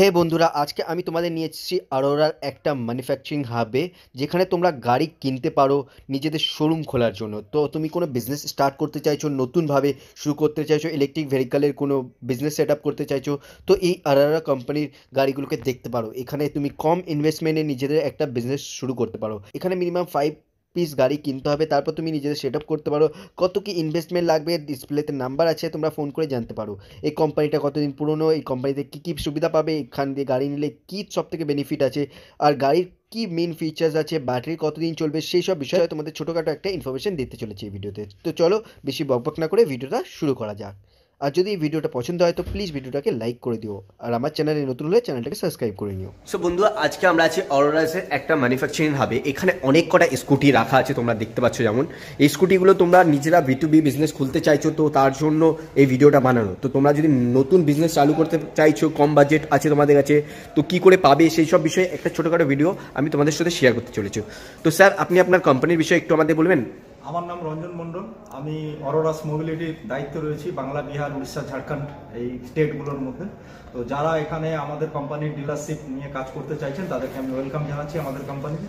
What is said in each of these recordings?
হে বন্ধুরা, আজকে আমি তোমাদের নিয়ে এসেছি আরোরার একটা ম্যানুফ্যাকচারিং হাবে, যেখানে তোমরা গাড়ি কিনতে পারো নিজেদের শোরুম খোলার জন্য। তো তুমি কোনো বিজনেস স্টার্ট করতে চাইছো, নতুনভাবে শুরু করতে চাইছো, ইলেকট্রিক ভেহিক্যালের কোনো বিজনেস সেট আপ করতে চাইছো, তো এই আরোরা কোম্পানির গাড়িগুলোকে দেখতে পারো। এখানে তুমি কম ইনভেস্টমেন্টে নিজেদের একটা বিজনেস শুরু করতে পারো। এখানে মিনিমাম 5 পিস গাড়ি কিনতে হবে, তারপর তুমি নিজেদের সেট আপ করতে পারো। কত কি ইনভেস্টমেন্ট লাগবে ডিসপ্লেতে নাম্বার আছে, তোমরা ফোন করে জানতে পারো। এই কোম্পানিটা কতদিন পুরনো, এই কোম্পানিতে কী কী সুবিধা পাবে, এখান দিয়ে গাড়ি নিলে কী সবথেকে বেনিফিট আছে, আর গাড়ির কী মেন ফিচার্স আছে, ব্যাটারি কতদিন চলবে, সেই সব বিষয়ে তোমাদের ছোটোখাটো একটা ইনফরমেশন দিতে চলেছে এই ভিডিওতে। তো চলো বেশি বকবক না করে ভিডিওটা শুরু করা যাক। আর যদি এই ভিডিওটা পছন্দ হয় তো প্লিজ ভিডিওটাকে লাইক করে দিও, আর আমার চ্যানেলে নতুন হলে চ্যানেলটাকে সাবস্ক্রাইব করে নিও। সো বন্ধুরা, আজকে আমরা আছি অরোরাসের একটা ম্যানুফ্যাকচারিং হাবে। এখানে অনেক কটা স্কুটি রাখা আছে, তোমরা দেখতে পাচ্ছ। যেমন এই স্কুটিগুলো তোমরা নিজেরা B2B বিজনেস খুলতে চাইছো, তো তার জন্য এই ভিডিওটা বানানো। তো তোমরা যদি নতুন বিজনেস চালু করতে চাইছো, কম বাজেট আছে তোমাদের কাছে, তো কি করে পাবে সেই সব বিষয়ে একটা ছোটোখাটো ভিডিও আমি তোমাদের সাথে শেয়ার করতে চলেছি। তো স্যার, আপনি আপনার কোম্পানির বিষয়ে একটু আমাদের বলবেন? আমার নাম রঞ্জন মণ্ডল। আমি অরোরাস মোবিলিটির দায়িত্বে রয়েছি বাংলা, বিহার, উড়িষ্যা, ঝাড়খণ্ড এই স্টেটগুলোর মধ্যে। তো যারা এখানে আমাদের কোম্পানির ডিলারশিপ নিয়ে কাজ করতে চাইছেন তাদেরকে আমি ওয়েলকাম জানাচ্ছি আমাদের কোম্পানিতে।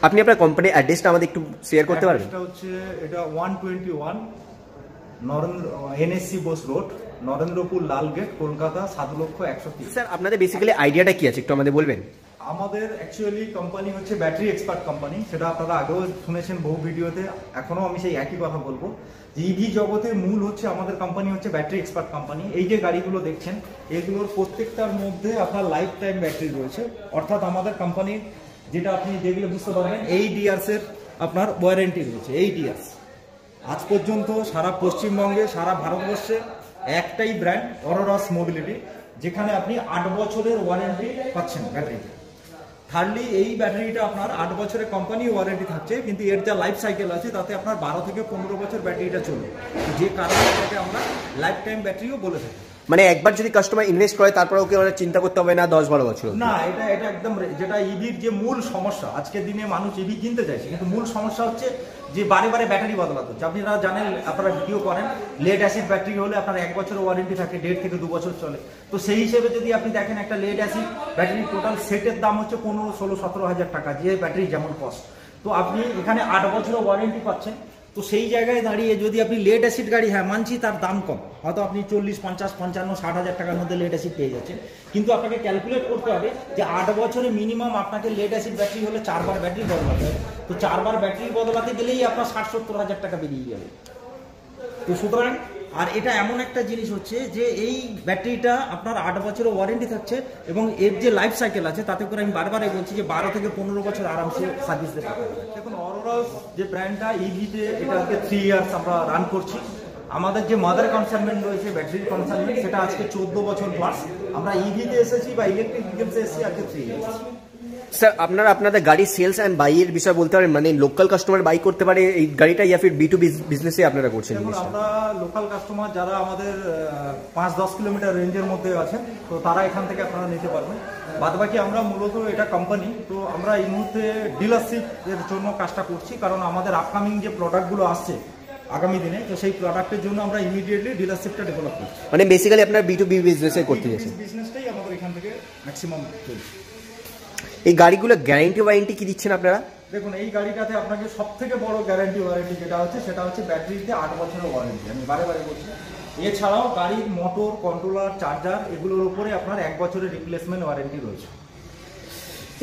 আপনি আপনার কোম্পানির অ্যাড্রেসটা আমাদের একটু শেয়ার করতে পারবেন? এটা 121 NSC Bose road, Narendrapur Lalgate, Kolkata 7,01,000। Sir, আপনাদের বেসিক্যালি আইডিয়াটা কি আছে একটু আমাদের বলবেন? আমাদের অ্যাকচুয়ালি কোম্পানি হচ্ছে ব্যাটারি এক্সপার্ট কোম্পানি। সেটা আপনারা আগেও শুনেছেন বহু ভিডিওতে, এখনও আমি সেই একই কথা বলবো যে ইভি জগতে মূল হচ্ছে আমাদের কোম্পানি হচ্ছে ব্যাটারি এক্সপার্ট কোম্পানি। এই যে গাড়িগুলো দেখছেন এগুলোর প্রত্যেকটার মধ্যে আপনার লাইফ টাইম ব্যাটারি রয়েছে, অর্থাৎ আমাদের কোম্পানির যেটা আপনি দেখলে বুঝতে পারবেন 8 ইয়ার্সের আপনার ওয়ারেন্টি রয়েছে। 8 ইয়ার্স। আজ পর্যন্ত সারা পশ্চিমবঙ্গে, সারা ভারতবর্ষে একটাই ব্র্যান্ড অরোরাস মোবিলিটি, যেখানে আপনি 8 বছরের ওয়ারেন্টি পাচ্ছেন ব্যাটারিতে। থার্ডলি এই ব্যাটারিটা আপনার 8 বছরের কোম্পানি ওয়ারেন্টি থাকছে, কিন্তু এর যা লাইফ সাইকেল আছে তাতে আপনার 12 থেকে 15 বছর ব্যাটারিটা চলবে, যে কারণে এটাকে আমরা লাইফ টাইম ব্যাটারিও বলে থাকি। মানে একবার যদি কাস্টমার ইনভেস্ট করে তারপরে ওকে চিন্তা করতে হবে না 10-12 বছর? না, এটা একদম যেটা ইভির যে মূল সমস্যা, আজকের দিনে মানুষ ইভি কিনতে চাইছে, কিন্তু মূল সমস্যা হচ্ছে যে বারে বারে ব্যাটারি বদলাতে হচ্ছে। আপনারা জানেন, আপনারা ভিডিও করেন, লেড অ্যাসিড ব্যাটারি হলে আপনার 1 বছর ওয়ারেন্টি থাকে, 1.5 থেকে 2 বছর চলে। তো সেই হিসেবে যদি আপনি দেখেন, একটা লেড অ্যাসিড ব্যাটারি টোটাল সেটের দাম হচ্ছে 15, 16, 17 হাজার টাকা, যে ব্যাটারি যেমন কস্ট। তো আপনি এখানে 8 বছরের ওয়ারেন্টি পাচ্ছেন। তো সেই জায়গায় দাঁড়িয়ে যদি আপনি লেড অ্যাসিড গাড়ি, হ্যাঁ মানছি তার দাম কম, হয়তো আপনি 40, 50, 55, 60 হাজার টাকার মধ্যে লেড অ্যাসিড পেয়ে যাচ্ছেন, কিন্তু আপনাকে ক্যালকুলেট করতে হবে যে 8 বছরে মিনিমাম আপনাকে লেড অ্যাসিড ব্যাটারি হলে 4 বার ব্যাটারি বদলাতে হবে। তো 4 বার ব্যাটারি বদলাতে গেলেই আপনার 60-70 হাজার টাকা বেরিয়ে যাবে। তো সুতরাং, আর এটা এমন একটা জিনিস হচ্ছে যে এই ব্যাটারিটা আপনার 8 বছরের ওয়ারেন্টি থাকছে, এবং এর যে লাইফ সাইকেল আছে তাতে করে আমি বারবারই বলছি যে 12 থেকে 15 বছর আরামসে সার্ভিস দিতে পারবে। দেখুন, অরোরাস যে ব্র্যান্ডটা ইভিতে, এটা আজকে 3 ইয়ার্স আমরা রান করছি। আমাদের যে মাদার কনসার্নমেন্ট রয়েছে, ব্যাটারির কনসার্নমেন্ট, সেটা আজকে 14 বছর প্লাস। আমরা ইভিতে এসেছি বা ইলেকট্রিক ভেহিকলসে এসেছি আজকে 3 ইয়ার্স। স্যার, আপনারা আপনাদের গাড়ি সেলস অ্যান্ড বাইয়ের বিষয় বলতে পারেন? মানে লোকাল কাস্টমার বাই করতে পারে এই গাড়িটা, ইয়া ফির B2B বিজনেসে আপনারা করছেন? আমরা লোকাল কাস্টমার যারা আমাদের 5-10 কিলোমিটার রেঞ্জের মধ্যে আছেন, তো তারা এখান থেকে আপনারা নিতে পারবেন। বাদবাকি আমরা মূলত এটা কোম্পানি, তো আমরা এই মুহূর্তে ডিলারশিপ এর জন্য কাজটা করছি, কারণ আমাদের আপকামিং যে প্রোডাক্টগুলো আসছে আগামী দিনে, তো সেই প্রোডাক্টের জন্য আমরা ইমিডিয়েটলি ডিলারশিপটা ডেভেলপ করছি। মানে বেসিক্যালি আপনারা B2B বিজনেসে করতে যাচ্ছেন? বিজনেসটাই আমাদের এখান থেকে ম্যাক্সিমাম চলছে। এই গাড়িগুলো গ্যারান্টি ওয়ারেন্টি কি দিচ্ছেন আপনারা? দেখুন, এই গাড়িটাতে আপনাকে সব থেকে বড় গ্যারান্টি ওয়ারেন্টি যেটা হচ্ছে, সেটা হচ্ছে ব্যাটারিতে 8 বছরের ওয়ারেন্টি। আমি বারে বারে বলছি। এছাড়াও গাড়ির মোটর, কন্ট্রোলার, চার্জার এগুলোর উপরে আপনার 1 বছরের রিপ্লেসমেন্ট ওয়ারেন্টি রয়েছে।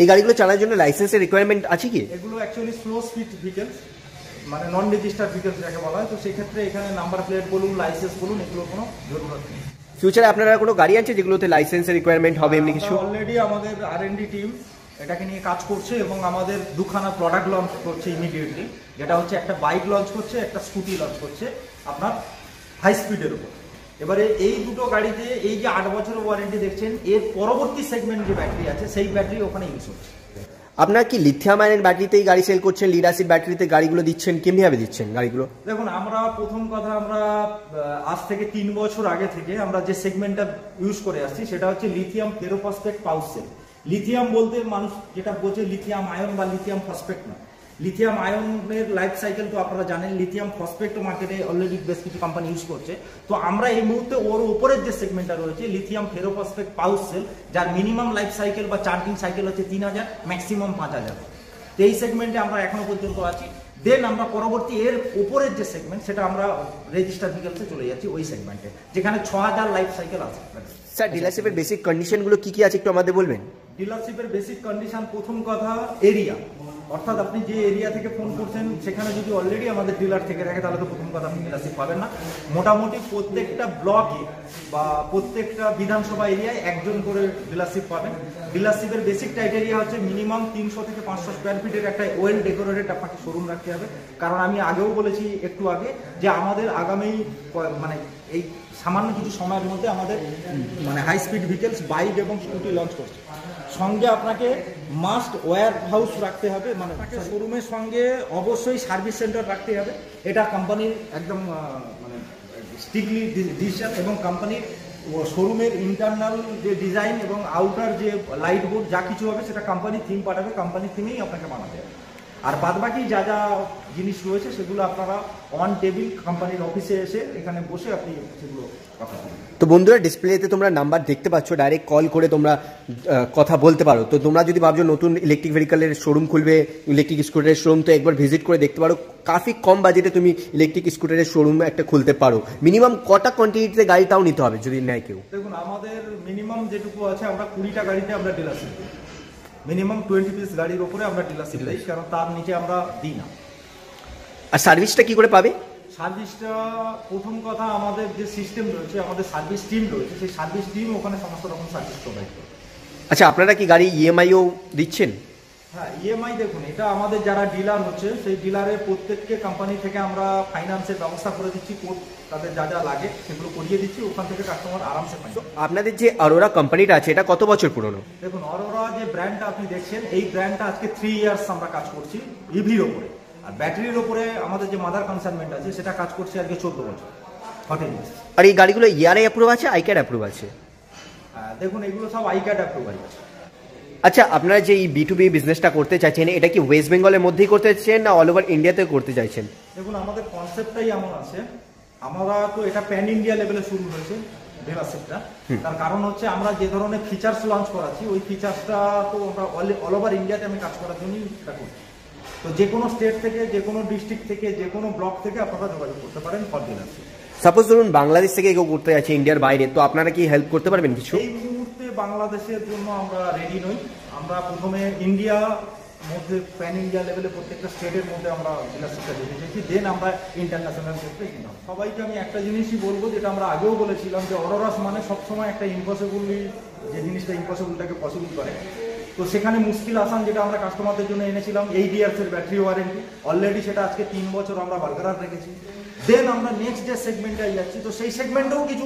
এই গাড়িগুলো চালানোর জন্য লাইসেন্সের রিকোয়ারমেন্ট আছে কি? এগুলো অ্যাকচুয়ালি স্লো স্পিড ভেহিকলস, মানে নন রেজিস্টার্ড ভেহিকলস যাকে বলা হয়। তো সেই ক্ষেত্রে এখানে নাম্বার প্লেট বলুন, লাইসেন্স বলুন, এগুলো কোনো জরুরত নেই। ফিউচারে আপনারা কোনো গাড়ি আছে যেগুলোতে লাইসেন্সের রিকোয়ারমেন্ট হবে এমনি কিছু? অলরেডি আমাদের R&D টিম এটাকে নিয়ে কাজ করছে, এবং আমাদের 2খানা প্রোডাক্ট লঞ্চ করছে ইমিডিয়েটলি। যেটা হচ্ছে একটা বাইক লঞ্চ করছে, একটা স্কুটি লঞ্চ করছে আপনার হাই স্পিডের উপর। এবারে এই দুটো গাড়িতে এই যে 8 বছরের ওয়ারেন্টি দেখছেন, এর পরবর্তী সেগমেন্ট যে ব্যাটারি আছে সেই ব্যাটারি ওখানে ইউজ হচ্ছে। আপনারা কি লিথিয়াম আয়নের ব্যাটারিতেই গাড়ি সেল করছেন, লিড অ্যাসিড ব্যাটারিতে গাড়িগুলো দিচ্ছেন, কেমনিভাবে দিচ্ছেন গাড়িগুলো? দেখুন, আমরা প্রথম কথা, আমরা আজ থেকে 3 বছর আগে থেকে আমরা যে সেগমেন্টটা ইউজ করে আসছি সেটা হচ্ছে লিথিয়াম পেরোফসফেট পাউচ সেল। লিথিয়াম বলতে মানুষ যেটা বোঝে লিথিয়াম আয়ন বা লিথিয়াম ফসফেট না, লিথিয়াম আয়নের লাইফ সাইকেল তো আপনারা জানেন, লিথিয়াম ফসফেট মার্কেটে অলরেডি বেশ কিছু কোম্পানি ইউজ করছে। তো আমরা এই মুহূর্তে ওর উপরের যে সেগমেন্টটা রয়েছে লিথিয়াম ফেরোফসফেট পাউচ সেল, যার মিনিমাম লাইফ সাইকেল বা চার্জিং সাইকেল হচ্ছে 3000, ম্যাক্সিমাম 5000। তো এই সেগমেন্টে আমরা এখনো পর্যন্ত আছি। দেন আমরা পরবর্তী এর উপরের যে সেগমেন্ট সেটা আমরা রেজিস্টার ভেহিকলসে চলে যাচ্ছি, ওই সেগমেন্টে যেখানে 6000 লাইফ সাইকেল আছে। স্যার ডিলারশিপের বেসিক কন্ডিশনগুলো কি কি আছে একটু আমাদের বলবেন? ডিলারশিপের বেসিক কন্ডিশন, প্রথম কথা এরিয়া, অর্থাৎ আপনি যে এরিয়া থেকে ফোন করছেন সেখানে যদি অলরেডি আমাদের ডিলার থেকে রাখে তাহলে তো প্রথম কথা আপনি ডিলারশিপ পাবেন না। মোটামুটি প্রত্যেকটা ব্লকে বা প্রত্যেকটা বিধানসভা এরিয়ায় একজন করে ডিলারশিপ পাবেন। ডিলারশিপের বেসিক ক্রাইটেরিয়া হচ্ছে মিনিমাম 300 থেকে 500 স্কোয়ার ফিটের একটা ওয়েল ডেকোরেটেড আপনাকে শোরুম রাখতে হবে। কারণ আমি আগেও বলেছি একটু আগে যে আমাদের আগামী মানে এই সামান্য কিছু সময়ের মধ্যে আমাদের মানে হাই স্পিড ভেহিকলস বাইক এবং স্কুটি লঞ্চ করছে। সঙ্গে আপনাকে মাস্ট ওয়্যার হাউস রাখতে হবে, মানে শোরুমের সঙ্গে অবশ্যই সার্ভিস সেন্টার রাখতে হবে। এটা কোম্পানির একদম মানে স্ট্রিক্টলি ডিসিশন, এবং কোম্পানির শোরুমের ইন্টারনাল যে ডিজাইন এবং আউটার যে লাইট বোর্ড যা কিছু হবে সেটা কোম্পানির থিম পাঠাবে, কোম্পানির থিমেই আপনাকে বানাতে হবে। আর বাদবাকি যা যা জিনিস রয়েছে সেগুলো আপনারা অন টেবিল কোম্পানির অফিসে এসে এখানে বসে আপনি সেগুলো কথা বলবেন। তো বন্ধুরা ডিসপ্লেতে তোমরা নাম্বার দেখতে পাচ্ছ, ডাইরেক্ট কল করে তোমরা কথা বলতে পারো। তো তোমরা যদি ভাবছো নতুন ইলেকট্রিক ভেহিকলের শোরুম খুলবে, ইলেকট্রিক স্কুটারের শোরুম, তো একবার ভিজিট করে দেখতে পারো। কাফি কম বাজেটে তুমি ইলেকট্রিক স্কুটারের শোরুম একটা খুলতে পারো। মিনিমাম কটা কোয়ান্টিটিতে গাড়ি তাও নিতে হবে যদি নেয় কেউ? দেখুন আমাদের মিনিমাম যেটুকু আছে আমরা 20টা গাড়িতে আমরা ডিলারশিপ দিই, মিনিমাম 20 পিস গাড়ির উপরে আমরা ডিলারশিপ দিই, কারণ তার নিচে আমরা দিই না। আর সার্ভিসটা কি করে পাবে? সার্ভিসটা প্রথম কথা আমাদের যে সিস্টেম রয়েছে, আমাদের সার্ভিস টিম রয়েছে, সেই সার্ভিস টিম ওখানে সমস্ত রকম সার্ভিস প্রোভাইড করে। আচ্ছা আপনারা কি গাড়ি ইএমআইও দিচ্ছেন? হ্যাঁ ইএমআই, দেখুন এটা আমাদের যারা ডিলার হচ্ছে সেই ডিলারের প্রত্যেককে কোম্পানি থেকে আমরা ফাইন্যান্সের ব্যবস্থা করে দিচ্ছি, তাদের যা যা লাগে সেগুলো করিয়ে দিচ্ছি, ওখান থেকে কাস্টমার আরামসে পায়। আপনাদের যে অরোরা কোম্পানিটা আছে এটা কত বছর পুরনো? দেখুন অরোরা যে ব্র্যান্ডটা আপনি দেখছেন, এই ব্র্যান্ডটা আজকে 3 ইয়ার্স আমরা কাজ করছি ইভির ওপরে, আর ব্যাটারির ওপরে আমাদের যে মাদার কনসাইনমেন্ট আছে সেটা কাজ করছে আজকে 14 বছর, 14 ইয়ার্স। আর এই গাড়িগুলো ইআরআই অ্যাপ্রুভ আছে, আইক্যাড অ্যাপ্রুভ আছে? দেখুন এগুলো সব আইক্যাড অ্যাপ্রুভাল আছে। আচ্ছা আপনারা যে এই B2B বিজনেসটা করতে চাইছেন এটা কি ওয়েস্ট বেঙ্গলের মধ্যেই করতে চাইছেন না অল ওভার ইন্ডিয়াতে করতে চাইছেন? দেখুন আমাদের কনসেপ্টটাই এমন আছে, আমরা তো এটা প্যান ইন্ডিয়া লেভেলে শুরু হয়েছে ডিলারশিপটা। তার কারণ হচ্ছে আমরা যে ধরনের ফিচার্স লঞ্চ করাচ্ছি ওই ফিচার্সটা তো আমরা অল ওভার ইন্ডিয়াতে আমি কাজ করার জন্যই এটা করছি। তো যে কোনো স্টেট থেকে, যে কোনো ডিস্ট্রিক্ট থেকে, যে কোনো ব্লক থেকে আপনারা যোগাযোগ করতে পারেন ফর ডিলারশিপ। সাপোজ ধরুন বাংলাদেশ থেকে কেউ করতে যাচ্ছে ইন্ডিয়ার বাইরে, তো আপনারা কি হেল্প করতে পারবেন কিছু? এই মুহূর্তে বাংলাদেশের জন্য আমরা রেডি নই। আমরা প্রথমে ইন্ডিয়া মধ্যে প্যান ইন্ডিয়া লেভেলে প্রত্যেকটা স্টেটের মধ্যে আমরা ডিলারশিপটা দিতে চাইছি, দেন আমরা ইন্টারন্যাশনাল করতে কিনলাম। সবাইকে আমি একটা জিনিসই বলবো, যেটা আমরা আগেও বলেছিলাম, যে অরোরাস মানে সবসময় একটা ইম্পসিবলি, যে জিনিসটা ইম্পসিবলটাকে পসিবল করে। তো সেখানে মুশকিল আসান যেটা আমরা কাস্টমারদের জন্য এনেছিলাম 8 ইয়ার্সের ব্যাটারি ওয়ারেন্টি, অলরেডি সেটা আজকে 3 বছর আমরা বরকরার রেখেছি। দেন আমরা নেক্সট যে সেগমেন্টে যাচ্ছি, তো সেই সেগমেন্টেও কিছু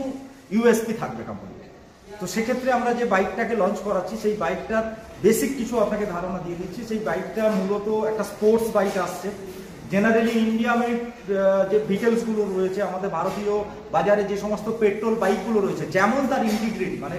ইউএসপি থাকবে কোম্পানির। তো সেক্ষেত্রে আমরা যে বাইকটাকে লঞ্চ করাচ্ছি সেই বাইকটার বেসিক কিছু আপনাকে ধারণা দিয়ে দিচ্ছি। সেই বাইকটা মূলত একটা স্পোর্টস বাইক আসছে। জেনারেলি ইন্ডিয়া মেড যে ভেহিকলসগুলো রয়েছে, আমাদের ভারতীয় বাজারে যে সমস্ত পেট্রোল বাইকগুলো রয়েছে, যেমন তার ইন্টিগ্রিটি, মানে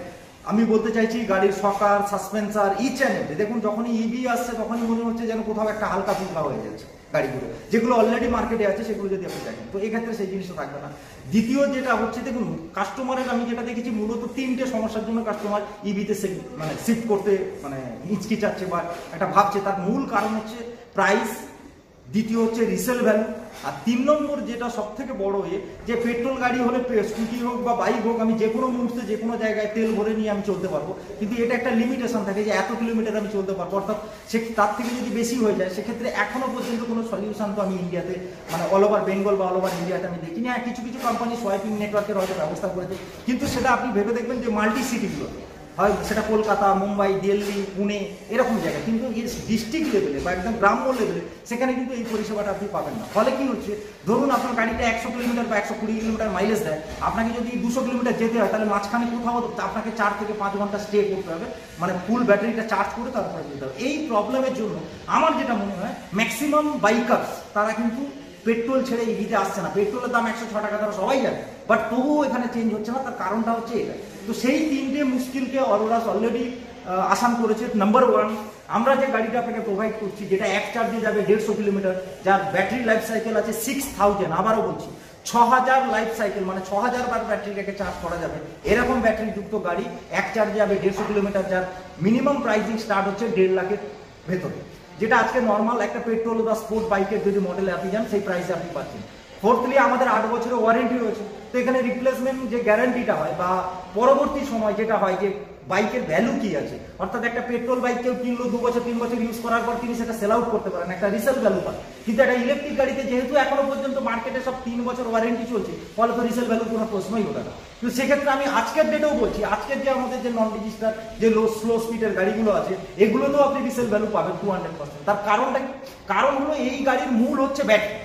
আমি বলতে চাইছি গাড়ির সকার, সাসপেন্সার, ইচ অ্যান্ড এভরি। দেখুন যখনই ইভি আসছে তখনই মনে হচ্ছে যেন কোথাও একটা হালকা ফুলকা হয়ে যাচ্ছে গাড়িগুলো, যেগুলো অলরেডি মার্কেটে আছে সেগুলো যদি আপনি দেখেন, তো এক্ষেত্রে সেই জিনিসটা থাকবে না। দ্বিতীয় যেটা হচ্ছে, দেখুন কাস্টমারের আমি যেটা দেখেছি মূলত 3টে সমস্যার জন্য কাস্টমার ইভিতে মানে শিফট করতে মানে হিচকিচাচ্ছে বা একটা ভাবছে। তার মূল কারণ হচ্ছে প্রাইস, দ্বিতীয় হচ্ছে রিসেল ভ্যালু, আর 3 নম্বর যেটা সব থেকে বড় যে পেট্রোল গাড়ি হলে, স্কুটি হোক বা বাইক হোক, আমি যে কোনো মুহূর্তে যে কোনো জায়গায় তেল ভরে নিয়ে আমি চলতে পারবো, কিন্তু এটা একটা লিমিটেশন থাকে যে এত কিলোমিটার আমি চলতে পারবো, অর্থাৎ সে তার থেকে যদি বেশি হয়ে যায় সেক্ষেত্রে এখনো পর্যন্ত কোনো সলিউশন তো আমি ইন্ডিয়াতে মানে অল ওভার বেঙ্গল বা অল ওভার ইন্ডিয়াতে আমি দেখিনি। হ্যাঁ কিছু কিছু কোম্পানি সোয়াইপিং নেটওয়ার্কের হয়তো ব্যবস্থা করেছে, কিন্তু সেটা আপনি ভেবে দেখবেন যে মাল্টি সিটিগুলোতে হয়, সেটা কলকাতা, মুম্বাই, দিল্লি, পুনে এরকম জায়গায়, কিন্তু ডিস্ট্রিক্ট লেভেলে বা একদম গ্রাম্য লেভেলে সেখানে কিন্তু এই পরিষেবাটা আপনি পাবেন না। ফলে কি হচ্ছে, ধরুন আপনার গাড়িটা 100 কিলোমিটার বা 120 কিলোমিটার মাইলেজ দেয়, আপনাকে যদি 200 কিলোমিটার যেতে হয় তাহলে মাঝখানে কোথাও আপনাকে 4 থেকে 5 ঘন্টা স্টে করতে হবে, মানে ফুল ব্যাটারিটা চার্জ করে তারপরে যেতে হবে। এই প্রবলেমের জন্য আমার যেটা মনে হয় ম্যাক্সিমাম বাইকার্স তারা কিন্তু পেট্রোল ছেড়ে ইভিতে আসছে না। পেট্রোলের দাম 106 টাকা, তারা সবাই জানে, বাট তবুও এখানে চেঞ্জ হচ্ছে না। তার কারণটা হচ্ছে এটা। তো সেই 3টে মুশকিলকে অরোরাস অলরেডি আসান করেছে। নাম্বার 1 আমরা যে গাড়িটা আপনাকে প্রোভাইড করছি, যেটা এক চার্জে যাবে 150 কিলোমিটার, যার ব্যাটারি লাইফ সাইকেল আছে 6000, আবারও বলছি 6000 লাইফ সাইকেল, মানে 6000 বার ব্যাটারিটাকে চার্জ করা যাবে, এরকম ব্যাটারি যুক্ত গাড়ি এক চার্জে যাবে 150 কিলোমিটার, যার মিনিমাম প্রাইসিং স্টার্ট হচ্ছে 1.5 লাখের ভেতরে, যেটা আজকে নর্মাল একটা পেট্রোল বা স্পোর্ট বাইকের যদি মডেলে আপনি যান সেই প্রাইসে আপনি পাচ্ছেন। ফোর্থলি আমাদের 8 বছরের ওয়ারেন্টি রয়েছে। তো এখানে রিপ্লেসমেন্ট যে গ্যারান্টিটা হয় বা পরবর্তী সময় যেটা হয় যে বাইকের ভ্যালু কি আছে, অর্থাৎ একটা পেট্রোল বাইক কেউ কিনলো 2 বছর 3 বছর ইউজ করার পর তিনি সেটা সেল আউট করতে পারেন, একটা রিসেল ভ্যালু পান। কিন্তু একটা ইলেকট্রিক গাড়িতে যেহেতু এখনো পর্যন্ত মার্কেটে সব 3 বছর ওয়ারেন্টি চলছে, ফলে তো রিসেল ভ্যালুর কোনো প্রশ্নই ওঠে না। কিন্তু সেক্ষেত্রে আমি আজকের ডেটেও বলছি, আজকের যে আমাদের যে নন রেজিস্টার যে স্লো স্পিডের গাড়িগুলো আছে, এগুলোতেও আপনি রিসেল ভ্যালু পাবেন 200%। তার কারণটা কি? কারণ হলো এই গাড়ির মূল হচ্ছে ব্যাটারি।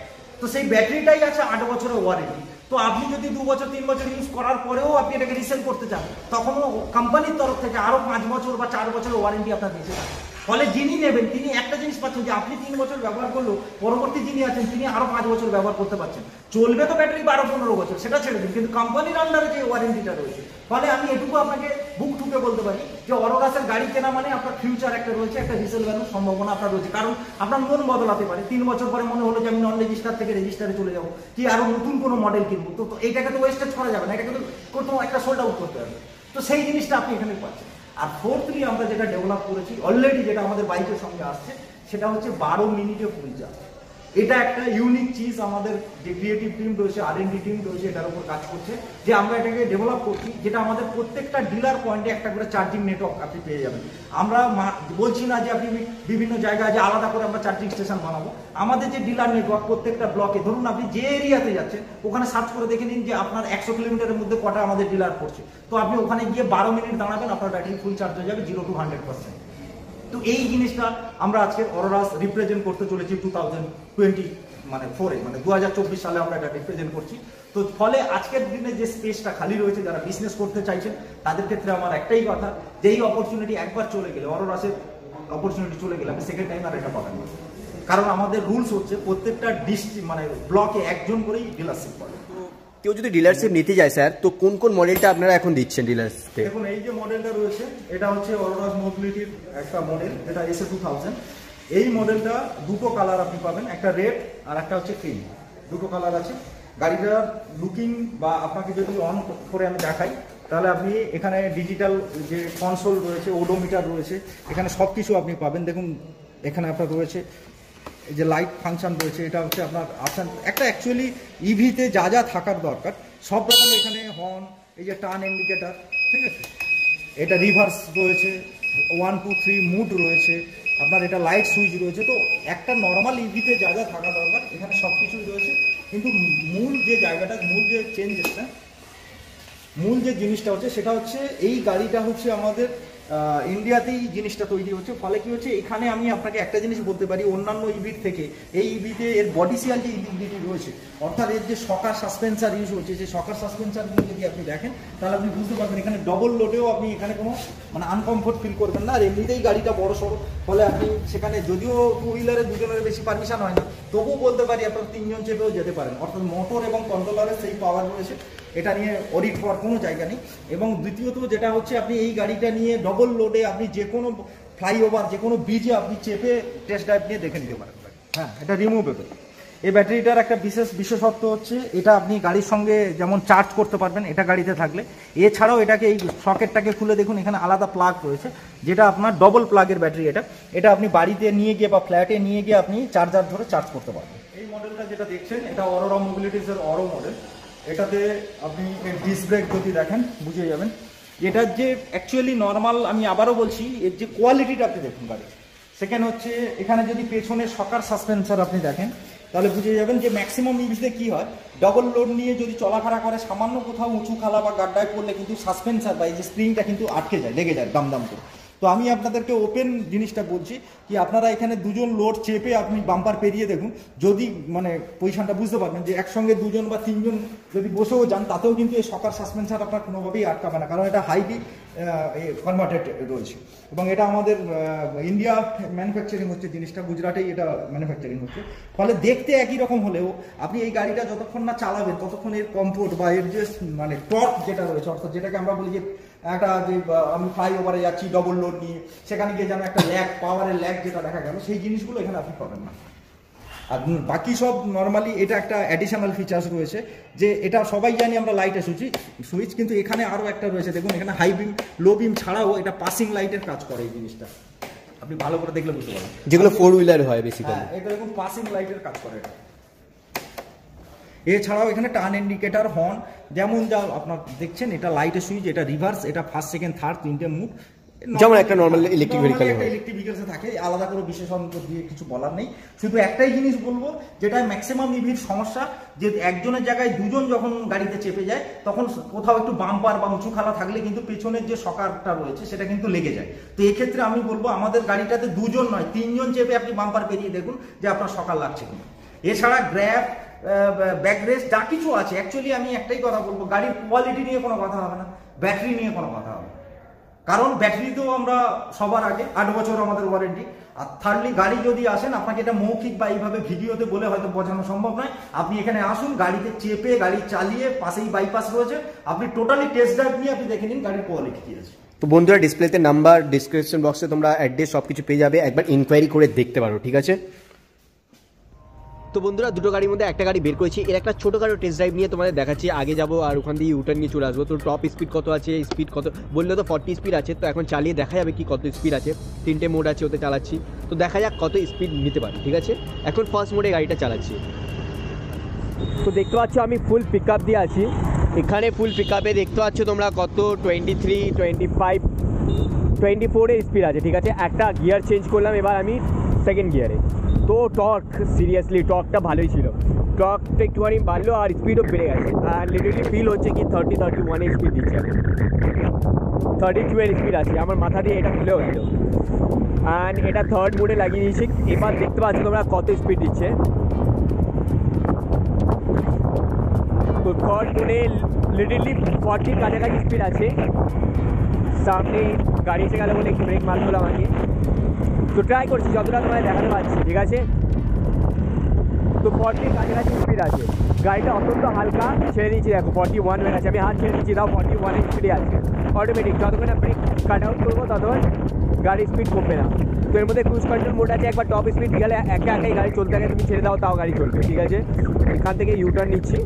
তো সেই ব্যাটারিটাই আছে 8 বছরের ওয়ারেন্টি। তো আপনি যদি 2 বছর 3 বছর ইউজ করার পরেও আপনি এটাকে রিসেল করতে চান, তখনও কোম্পানির তরফ থেকে আরো 5 বছর বা 4 বছরের ওয়ারেন্টি আপনার বেঁচে থাকে। ফলে যিনি নেবেন তিনি একটা জিনিস পাচ্ছেন যে আপনি 3 বছর ব্যবহার করলেও পরবর্তী যিনি আছেন তিনি আরো 5 বছর ব্যবহার করতে পারছেন। চলবে তো ব্যাটারি 12-15 বছর, সেটা ছেড়ে দিন, কিন্তু কোম্পানির আন্ডারে যে ওয়ারেন্টিটা রয়েছে, ফলে আমি এটুকু আপনাকে বুক ঠুকে বলতে পারি যে অরোরাসের গাড়ি কেনা মানে আপনার ফিউচার একটা রয়েছে, একটা রিসেল ভ্যালুর সম্ভাবনা আপনার রয়েছে। কারণ আপনার মন বদলাতে পারে, 3 বছর পরে মনে হলো যে আমি নন রেজিস্টার থেকে রেজিস্টারে চলে যাবো, কি আরো নতুন কোনো মডেল কিনবো, তো এইটাকে তো ওয়েস্টেজ করা যাবে না, এটাকে তো কোথাও একটা সোল্ড আউট করতে হবে। তো সেই জিনিসটা আপনি এখানে পাচ্ছেন। আর ফোর্থলি আমরা যেটা ডেভেলপ করেছি অলরেডি, যেটা আমাদের বাইকের সঙ্গে আসছে, সেটা হচ্ছে 12 মিনিটে ফুল চার্জ। এটা একটা ইউনিক চিজ, আমাদের যে ক্রিয়েটিভ টিম রয়েছে, R&D টিম রয়েছে, এটার উপর কাজ করছে, যে আমরা এটাকে ডেভেলপ করছি, যেটা আমাদের প্রত্যেকটা ডিলার পয়েন্টে একটা করে চার্জিং নেটওয়ার্ক আপনি পেয়ে যাবেন। আমরা বলছি না যে আপনি বিভিন্ন জায়গায় যে আলাদা করে আমরা চার্জিং স্টেশন বানাবো। আমাদের যে ডিলার নেটওয়ার্ক প্রত্যেকটা ব্লকে, ধরুন আপনি যে এরিয়াতে যাচ্ছেন ওখানে সার্চ করে দেখে নিন যে আপনার 100 কিলোমিটারের মধ্যে কটা আমাদের ডিলার পড়ছে। তো আপনি ওখানে গিয়ে 12 মিনিট দাঁড়াবেন, আপনার ব্যাটারি ফুল চার্জ হয়ে যাবে 0 to 100%। তো এই জিনিসটা আমরা আজকে অরোরাস রিপ্রেজেন্ট করতে চলেছি 2020 মানে 2024 সালে আমরা এটা রিপ্রেজেন্ট করছি। তো ফলে আজকের দিনে যে স্পেসটা খালি রয়েছে, যারা বিজনেস করতে চাইছেন তাদের ক্ষেত্রে আমার একটাই কথা, যে এই অপরচুনিটি একবার চলে গেলে, অরোরাসের অপরচুনিটি চলে গেলে আপনি সেকেন্ড টাইম আর এটা পাবেন না। কারণ আমাদের রুলস হচ্ছে প্রত্যেকটা ডিস্ট্রিক্ট মানে ব্লকে একজন করেই ডিলারশিপ করে। কেউ যদি ডিলারশিপ নিতে যায় স্যার, তো কোন কোন মডেলটা আপনারা এখন দিচ্ছেন ডিলারশিপে? দেখুন এই যে মডেলটা রয়েছে, এটা হচ্ছে অরোরাস মোবিলিটির একটা মডেল, এটা SA 2000। এই মডেলটা দুটো কালার আপনি পাবেন, একটা রেড আর একটা হচ্ছে ক্রিম, দুটো কালার আছে। গাড়িটার লুকিং বা আপনাকে যদি অন করে আমি দেখাই, তাহলে আপনি এখানে ডিজিটাল যে কনসোল রয়েছে, ওডোমিটার রয়েছে, এখানে সব কিছু আপনি পাবেন। দেখুন এখানে আপনার রয়েছে এই যে লাইট ফাংশন রয়েছে, এটা হচ্ছে আপনার অপশান একটা অ্যাকচুয়ালি ইভিতে যা যা থাকার দরকার সব রকম এখানে, হর্ন, এই যে টার্ন ইন্ডিকেটার, ঠিক আছে, এটা রিভার্স রয়েছে, 1 2 3 মুড রয়েছে, আপনার এটা লাইট সুইচ রয়েছে। তো একটা নর্মাল ইভিতে যা যা থাকা দরকার এখানে সব কিছুই রয়েছে। কিন্তু মূল যে জায়গাটা, মূল যে চেঞ্জেসটা, মূল যে জিনিসটা হচ্ছে সেটা হচ্ছে এই গাড়িটা হচ্ছে আমাদের ইন্ডিয়াতেই জিনিসটা তৈরি হচ্ছে। ফলে কি হচ্ছে, এখানে আমি আপনাকে একটা জিনিস বলতে পারি, অন্যান্য ইভির থেকে এই ইভিতে এর বডিসিয়াল যে ইভিডিটি রয়েছে, অর্থাৎ এর যে শকার সাসপেন্সার ইউজ হচ্ছে, সেই শকার সাসপেন্সারগুলো যদি আপনি দেখেন তাহলে আপনি বুঝতে পারবেন এখানে ডবল লোডেও আপনি এখানে কোনো মানে আনকমফোর্ট ফিল করবেন না। আর এমনিতেই গাড়িটা বড় সড়ো, ফলে আপনি সেখানে যদিও 2 হুইলারে 2 জনের বেশি পারমিশন হয় না, তবুও বলতে পারি আপনার 3 জন চেপেও যেতে পারেন। অর্থাৎ মোটর এবং কন্ট্রোলারের সেই পাওয়ার রয়েছে, এটা নিয়ে অডিট হওয়ার কোনো জায়গা নেই। এবং দ্বিতীয়ত যেটা হচ্ছে, আপনি এই গাড়িটা নিয়ে ডবল লোডে আপনি যে কোনো ফ্লাইওভার, যে কোনো ব্রিজে আপনি চেপে টেস্ট ড্রাইভ নিয়ে দেখে নিতে পারেন। হ্যাঁ, এটা রিমুভেবল। এই ব্যাটারিটার একটা বিশেষত্ব হচ্ছে, এটা আপনি গাড়ির সঙ্গে যেমন চার্জ করতে পারবেন এটা গাড়িতে থাকলে, এছাড়াও এটাকে এই সকেটটাকে খুলে দেখুন, এখানে আলাদা প্লাগ রয়েছে, যেটা আপনার ডবল প্লাগের ব্যাটারি। এটা আপনি বাড়িতে নিয়ে গিয়ে বা ফ্ল্যাটে নিয়ে গিয়ে আপনি চার্জার ধরে চার্জ করতে পারবেন। এই মডেলটা যেটা দেখছেন, এটা অরোরা মোবিলিটিসের অরো মডেল। এটাতে আপনি ডিস্ক ব্রেক যদি দেখেন বুঝে যাবেন। এটার যে অ্যাকচুয়ালি নর্মাল, আমি আবারও বলছি, এর যে কোয়ালিটিটা আপনি দেখুন গাড়ি। সেকেন্ড হচ্ছে, এখানে যদি পেছনে শকার সাসপেন্সার আপনি দেখেন তাহলে বুঝে যাবেন যে ম্যাক্সিমাম ইভিতে কি হয়, ডবল লোড নিয়ে যদি চলাফেরা করে, সামান্য কোথাও উঁচু খালা বা গাড্ডায় পড়লে কিন্তু সাসপেন্সার বা এই যে স্প্রিংটা কিন্তু আটকে যায়, লেগে যায় দাম দাম করে। তো আমি আপনাদেরকে ওপেন জিনিসটা বলছি কি, আপনারা এখানে 2 জন লোড চেপে আপনি বাম্পার পেরিয়ে দেখুন, যদি মানে পজিশনটা বুঝতে পারবেন যে একসঙ্গে 2 জন বা 3 জন যদি বসেও যান, তাতেও কিন্তু এই শকার সাসপেন্সার আপনার কোনোভাবেই আটকাবে না, কারণ এটা হাইলি কনভার্টেড রয়েছে। এবং এটা আমাদের ইন্ডিয়া ম্যানুফ্যাকচারিং হচ্ছে জিনিসটা, গুজরাটেই এটা ম্যানুফ্যাকচারিং হচ্ছে। ফলে দেখতে একই রকম হলেও আপনি এই গাড়িটা যতক্ষণ না চালাবেন ততক্ষণ এর কমফোর্ট বা এর যে মানে টর্ক যেটা রয়েছে, অর্থাৎ যেটাকে আমরা বলি যে একটা যে আমি ফ্লাইওভারে যাচ্ছি ডবল লোড নিয়ে, সেখানে গিয়ে যেন একটা ল্যাগ, পাওয়ারের ল্যাগ যেটা দেখা গেল, সেই জিনিসগুলো এখানে আপনি পাবেন না। আর বাকি সব নর্মালি এটা একটা অ্যাডিশনাল ফিচার্স রয়েছে, যে এটা সবাই জানি আমরা লাইটের সুইচ, কিন্তু এখানে আরও একটা রয়েছে, দেখুন এখানে হাই বিম লো বিম ছাড়াও এটা পাসিং লাইটের কাজ করে। এই জিনিসটা আপনি ভালো করে দেখলে বুঝতে পারবেন, যেগুলো 4 হুইলার হয় বেসিক্যালি। এটা দেখুন পাসিং লাইটের কাজ করে এটা। এছাড়াও এখানে টার্ন ইন্ডিকেটর, হর্ন, যেমন যা আপনার দেখছেন, এটা লাইটের সুইচ, এটা রিভার্স, এটা ফার্স্ট সেকেন্ড থার্ড তিনটে মুড, যেমন একটা নর্মাল ইলেকট্রিক ভেহিকল হয়। ইলেকট্রিক ভেহিকলসে থাকে, আলাদা করে বিশেষজ্ঞ দিয়ে কিছু বলার নেই। শুধু একটাই জিনিস বলবো, যেটা ম্যাক্সিমাম ইভির সমস্যা, যে একজনের জায়গায় দুজন যখন গাড়িতে চেপে যায়, তখন কোথাও একটু বাম্পার বা উঁচু খালা থাকলে কিন্তু পেছনের যে সকারটা রয়েছে সেটা কিন্তু লেগে যায়। তো এক্ষেত্রে আমি বলবো আমাদের গাড়িটাতে দুজন নয় 3 জন চেপে আপনি বাম্পার পেরিয়ে দেখুন যে আপনার সকাল লাগছে কিনা। এছাড়া গ্র্যাব, ব্যাকরেস্ট যা কিছু আছে, অ্যাকচুয়ালি আমি একটাই কথা বলবো, গাড়ির কোয়ালিটি নিয়ে কোনো কথা হবে না, ব্যাটারি নিয়ে কোনো কথা হবে। কারণ ব্যাটারিতেও আমরা সবার আগে 8 বছর আমাদের ওয়ারেন্টি। আর থার্ডলি, গাড়ি যদি আসেন, আপনাকে এটা মৌখিক বা এইভাবে ভিডিওতে বলে হয়তো বোঝানো সম্ভব নয়, আপনি এখানে আসুন, গাড়িতে চেপে গাড়ি চালিয়ে, পাশেই বাইপাস রয়েছে, আপনি টোটালি টেস্ট ড্রাইভ নিয়ে আপনি দেখে নিন গাড়ির কোয়ালিটি কি আছে। তো বন্ধুরা, ডিসপ্লেতে নাম্বার, ডিসক্রিপশন বক্সে তোমরা অ্যাড্রেস সব কিছু পেয়ে যাবে, একবার ইনকোয়ারি করে দেখতে পারো, ঠিক আছে। তো বন্ধুরা, দুটো গাড়ির মধ্যে একটা গাড়ি বের করেছি, এর একটা ছোটোখাটো টেস্ট ড্রাইভ নিয়ে তোমাদের দেখাচ্ছি। আগে যাবো আর ওখান দিয়ে ইউটার্ন নিয়ে চলে আসবো। তো টপ স্পিড কত আছে, স্পিড কত বললে তো 40 স্পিড আছে, তো এখন চালিয়ে দেখা যাবে কি কত স্পিড আছে। 3টে মোড আছে, ওতে চালাচ্ছি, তো দেখা যাক কত স্পিড নিতে পারি, ঠিক আছে। এখন ফার্স্ট মোডে গাড়িটা চালাচ্ছি। তো দেখতে পাচ্ছ আমি ফুল পিক আপ দিয়ে আছি, এখানে ফুল পিক আপে দেখতে পাচ্ছ তোমরা কত 23, 25, 24 স্পিড আছে, ঠিক আছে। একটা গিয়ার চেঞ্জ করলাম, এবার আমি সেকেন্ড গিয়ারে। তো টর্ক, সিরিয়াসলি টর্কটা ভালোই ছিল, টর্কটা একটুখানি বাড়লো আর স্পিডও বেড়ে গেছে। আর লিটারলি ফিল হচ্ছে কি 30-31 স্পিড দিচ্ছে, 32 স্পিড আছে, আমার মাথা দিয়ে এটা খুলে হচ্ছিল। অ্যান্ড এটা থার্ড মোডে লাগিয়ে দিয়েছি, এবার দেখতে পাচ্ছ তোমরা কত স্পিড দিচ্ছে। তো থার্ড মোডে লিটারলি 40 কাছাকাছি স্পিড আছে। সামনে গাড়ি এসে গেলে বলে একটু ব্রেক মারছিল আমাকে, তো ট্রাই করছি যতটা তোমায় দেখাতে পারছি, ঠিক আছে। তো 40 কাছাকাছি স্পিড আছে, গাড়িটা অত্যন্ত হালকা, ছেড়ে দিচ্ছি, দেখো 41 হয়ে গেছে, আমি হাত ছেড়ে দিচ্ছি, তাও 41 স্পিডে আছে অটোমেটিক। যতক্ষণ না ব্রেক কাট আউট করবো ততক্ষণ গাড়ির স্পিড কমবে না। তো এর মধ্যে ক্রুজ কন্ট্রোল মোড আছে, একবার টপ স্পিড গেলে একা একাই গাড়ি চলতে থাকে, তুমি ছেড়ে দাও তাও গাড়ি চলবে, ঠিক আছে। এখান থেকে ইউটার্ন নিচ্ছি।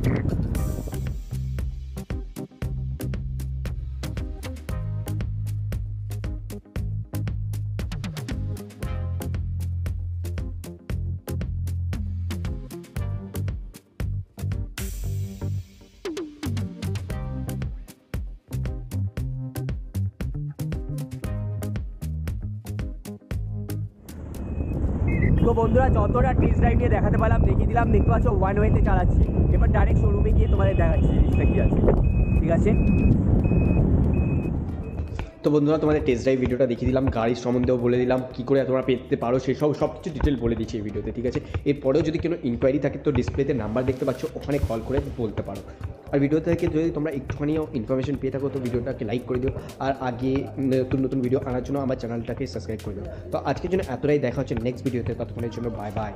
তো বন্ধুরা, যতটা টেস্ট ড্রাইভ নিয়ে দেখাতে পারলাম দেখিয়ে দিলাম, দেখতে পাচ্ছ 1 ওয়েতে চালাচ্ছি। এবার ডাইরেক্ট শোরুমে গিয়ে তোমাদের দেখাচ্ছি জিনিসটা কী আছে, ঠিক আছে। তো বন্ধুরা, তোমাদের টেস্ট ড্রাইভ ভিডিওটা দেখিয়ে দিলাম, গাড়ির সম্বন্ধেও বলে দিলাম, কী করে তোমরা পেতে পারো সেসব সব কিছু ডিটেল বলে দিচ্ছি এই ভিডিওতে, ঠিক আছে। এরপরেও যদি কোনো ইনকোয়ারি থাকে তো ডিসপ্লেতে নাম্বার দেখতে পাচ্ছ, ওখানে কল করে বলতে পারো। আর ভিডিও থেকে যদি তোমরা একটুখানিও ইনফরমেশন পেয়ে থাকো তো ভিডিওটাকে লাইক করে দিও, আর আগে নতুন নতুন ভিডিও আনার জন্য আমার চ্যানেলটাকে সাবস্ক্রাইব করে দিও। তো আজকের জন্য এতটাই, দেখা হচ্ছে নেক্সট ভিডিওতে, ততক্ষণের জন্য বাই বাই।